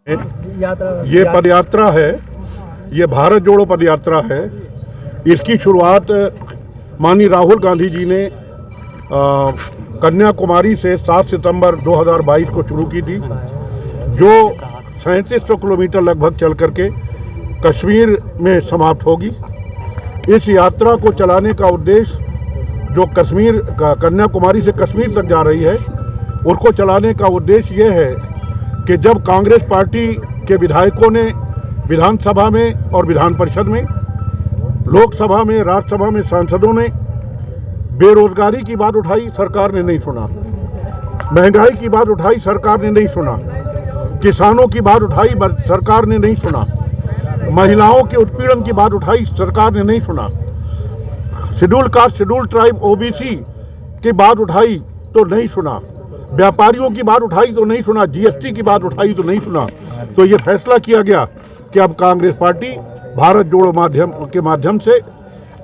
ये पदयात्रा है, ये भारत जोड़ो पदयात्रा है। इसकी शुरुआत माननीय राहुल गांधी जी ने कन्याकुमारी से 7 सितंबर 2022 को शुरू की थी, जो 3700 किलोमीटर लगभग चल करके कश्मीर में समाप्त होगी। इस यात्रा को चलाने का उद्देश्य, जो कश्मीर कन्याकुमारी से कश्मीर तक जा रही है, उसको चलाने का उद्देश्य ये है कि जब कांग्रेस पार्टी के विधायकों ने विधानसभा में और विधान परिषद में, लोकसभा में, राज्यसभा में सांसदों ने बेरोजगारी की बात उठाई, सरकार ने नहीं सुना। महंगाई की बात उठाई, सरकार ने नहीं सुना। किसानों की बात उठाई, सरकार ने नहीं सुना। महिलाओं के उत्पीड़न की बात उठाई, सरकार ने नहीं सुना। Schedule caste, schedule tribe, OBC की बात उठाई तो नहीं सुना। व्यापारियों की बात उठाई तो नहीं सुना। जीएसटी की बात उठाई तो नहीं सुना। तो ये फैसला किया गया कि अब कांग्रेस पार्टी भारत जोड़ो के माध्यम से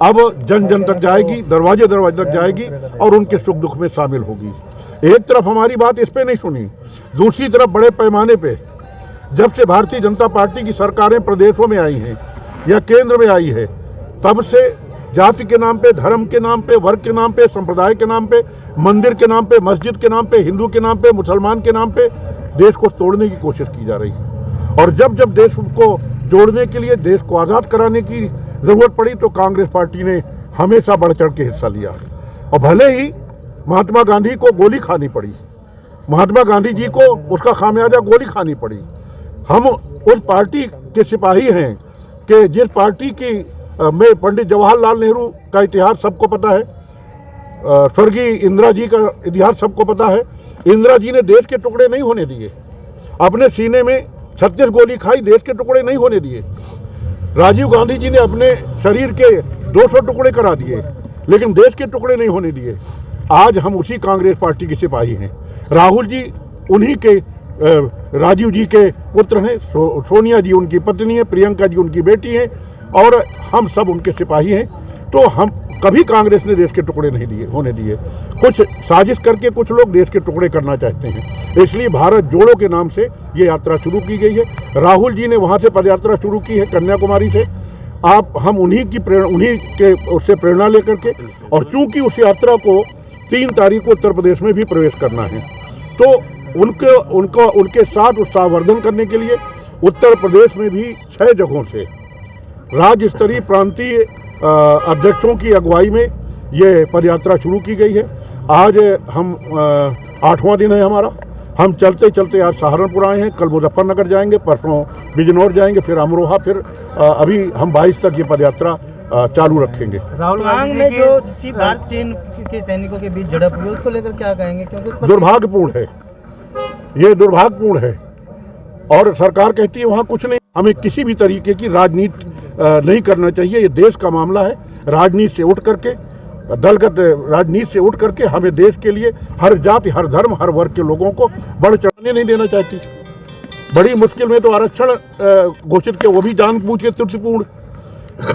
अब जन जन तक जाएगी, दरवाजे दरवाजे तक जाएगी और उनके सुख दुख में शामिल होगी। एक तरफ हमारी बात इस पे नहीं सुनी, दूसरी तरफ बड़े पैमाने पे जब से भारतीय जनता पार्टी की सरकारें प्रदेशों में आई हैं या केंद्र में आई है, तब से जाति के नाम पे, धर्म के नाम पे, वर्ग के नाम पे, संप्रदाय के नाम पे, मंदिर के नाम पे, मस्जिद के नाम पे, हिंदू के नाम पे, मुसलमान के नाम पे देश को तोड़ने की कोशिश की जा रही है। और जब जब देश को जोड़ने के लिए, देश को आज़ाद कराने की ज़रूरत पड़ी, तो कांग्रेस पार्टी ने हमेशा बढ़ चढ़ के हिस्सा लिया। और भले ही महात्मा गांधी को गोली खानी पड़ी, महात्मा गांधी जी को उसका खामियाजा गोली खानी पड़ी, हम उस पार्टी के सिपाही हैं कि जिस पार्टी की में पंडित जवाहरलाल नेहरू का इतिहास सबको पता है, स्वर्गीय इंदिरा जी का इतिहास सबको पता है। इंदिरा जी ने देश के टुकड़े नहीं होने दिए, अपने सीने में 36 गोली खाई, देश के टुकड़े नहीं होने दिए। राजीव गांधी जी ने अपने शरीर के 200 टुकड़े करा दिए, लेकिन देश के टुकड़े नहीं होने दिए। आज हम उसी कांग्रेस पार्टी के सिपाही हैं। राहुल जी उन्हीं के, राजीव जी के पुत्र हैं, सोनिया जी उनकी पत्नी है, प्रियंका जी उनकी बेटी हैं, और हम सब उनके सिपाही हैं। तो हम कभी कांग्रेस ने देश के टुकड़े नहीं दिए होने दिए। कुछ साजिश करके कुछ लोग देश के टुकड़े करना चाहते हैं, इसलिए भारत जोड़ो के नाम से ये यात्रा शुरू की गई है। राहुल जी ने वहाँ से पदयात्रा शुरू की है, कन्याकुमारी से। हम उन्हीं के उससे प्रेरणा लेकर के, और चूंकि उस यात्रा को 3 तारीख को उत्तर प्रदेश में भी प्रवेश करना है, तो उनके साथ उत्साहवर्धन करने के लिए उत्तर प्रदेश में भी 6 जगहों से राज्य स्तरीय प्रांतीय अध्यक्षों की अगुवाई में ये पदयात्रा शुरू की गई है। आज हम 8वां दिन है हमारा। हम चलते चलते आज सहारनपुर आए हैं, कल मुजफ्फरनगर जाएंगे, परसों बिजनौर जाएंगे, फिर अमरोहा, फिर अभी हम 22 तक ये पदयात्रा चालू रखेंगे। राहुल गांधी में जो भारत चीन के सैनिकों के बीच झड़प हुई, उसको लेकर क्या कहेंगे? क्योंकि दुर्भाग्यपूर्ण है, ये दुर्भाग्यपूर्ण है। और सरकार कहती है वहाँ कुछ नहीं। हमें किसी भी तरीके की राजनीति नहीं करना चाहिए। ये देश का मामला है। राजनीति से उठ करके, दलगत राजनीति से उठ करके हमें देश के लिए हर जाति, हर धर्म, हर वर्ग के लोगों को बढ़ चढ़ाने नहीं देना चाहती। बड़ी मुश्किल में तो आरक्षण घोषित किया, वो भी जानबूझ के त्रुटिपूर्ण।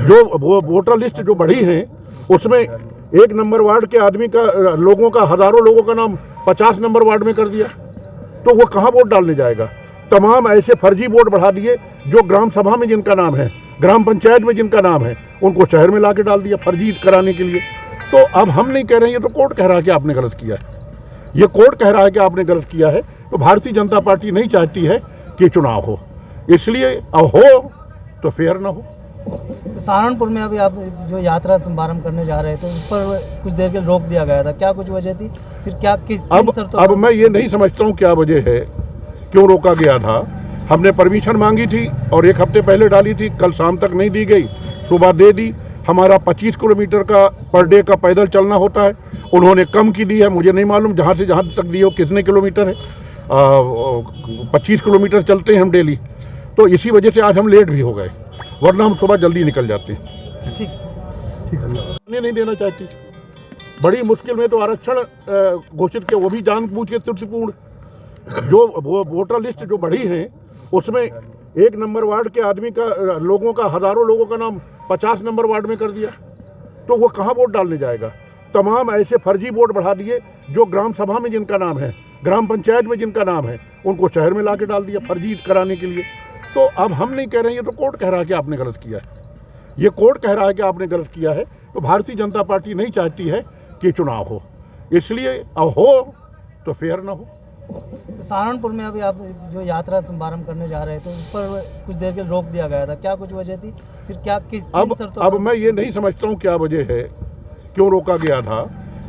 जो वोटर लिस्ट जो बढ़ी है, उसमें 1 नंबर वार्ड के आदमी का, लोगों का, हजारों लोगों का नाम 50 नंबर वार्ड में कर दिया, तो वो कहाँ वोट डालने जाएगा? तमाम ऐसे फर्जी वोट बढ़ा दिए, जो ग्राम सभा में जिनका नाम है, ग्राम पंचायत में जिनका नाम है, उनको शहर में ला के डाल दिया फर्जी कराने के लिए। तो अब हम नहीं कह रहे हैं, ये तो कोर्ट कह रहा है कि आपने गलत किया है। ये कोर्ट कह रहा है कि आपने गलत किया है। तो भारतीय जनता पार्टी नहीं चाहती है कि चुनाव हो, इसलिए अब हो तो फेयर ना हो। सहारनपुर में अभी आप जो यात्रा शुभारंभ करने जा रहे थे, उस पर कुछ देर के रोक दिया गया था, क्या कुछ वजह थी? फिर क्या अब मैं ये नहीं समझता हूँ क्या वजह है, क्यों रोका गया था। हमने परमिशन मांगी थी और 1 हफ्ते पहले डाली थी, कल शाम तक नहीं दी गई, सुबह दे दी। हमारा 25 किलोमीटर का पर डे का पैदल चलना होता है, उन्होंने कम की दी है। मुझे नहीं मालूम जहाँ से जहाँ तक दी हो कितने किलोमीटर है। 25 किलोमीटर चलते हैं हम डेली, तो इसी वजह से आज हम लेट भी हो गए, वरना हम सुबह जल्दी निकल जाते हैं। ठीक नहीं देना चाहती। बड़ी मुश्किल में तो आरक्षण घोषित किया, वो भी जानबूझ के त्रुटिपूर्ण। जो वोटर लिस्ट जो बढ़ी है, उसमें 1 नंबर वार्ड के आदमी का, लोगों का, हजारों लोगों का नाम 50 नंबर वार्ड में कर दिया, तो वो कहाँ वोट डालने जाएगा? तमाम ऐसे फर्जी वोट बढ़ा दिए, जो ग्राम सभा में जिनका नाम है, ग्राम पंचायत में जिनका नाम है उनको शहर में ला के डाल दिया फर्जी कराने के लिए। तो अब हम नहीं कह रहे हैं, ये तो कोर्ट कह रहा है कि आपने गलत किया है, ये कोर्ट कह रहा है कि आपने गलत किया है। तो भारतीय जनता पार्टी नहीं चाहती है कि चुनाव हो, इसलिए अब हो तो फेयर ना हो। सहारनपुर में अभी आप जो यात्रा शुभारंभ करने जा रहे थे उस पर कुछ देर के लिए रोक दिया गया था, क्या कुछ वजह थी? फिर क्या अब मैं ये नहीं समझता हूँ क्या वजह है, क्यों रोका गया था।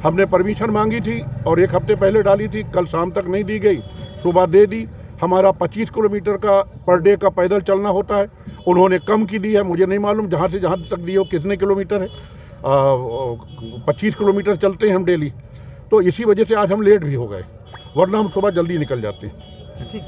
हमने परमिशन मांगी थी और 1 हफ्ते पहले डाली थी, कल शाम तक नहीं दी गई, सुबह दे दी। हमारा 25 किलोमीटर का पर डे का पैदल चलना होता है, उन्होंने कम की दी है, मुझे नहीं मालूम जहाँ से जहाँ तक दी हो कितने किलोमीटर है। 25 किलोमीटर चलते हैं हम डेली, तो इसी वजह से आज हम लेट भी हो गए, वरना हम सुबह जल्दी निकल जाते हैं। ठीक।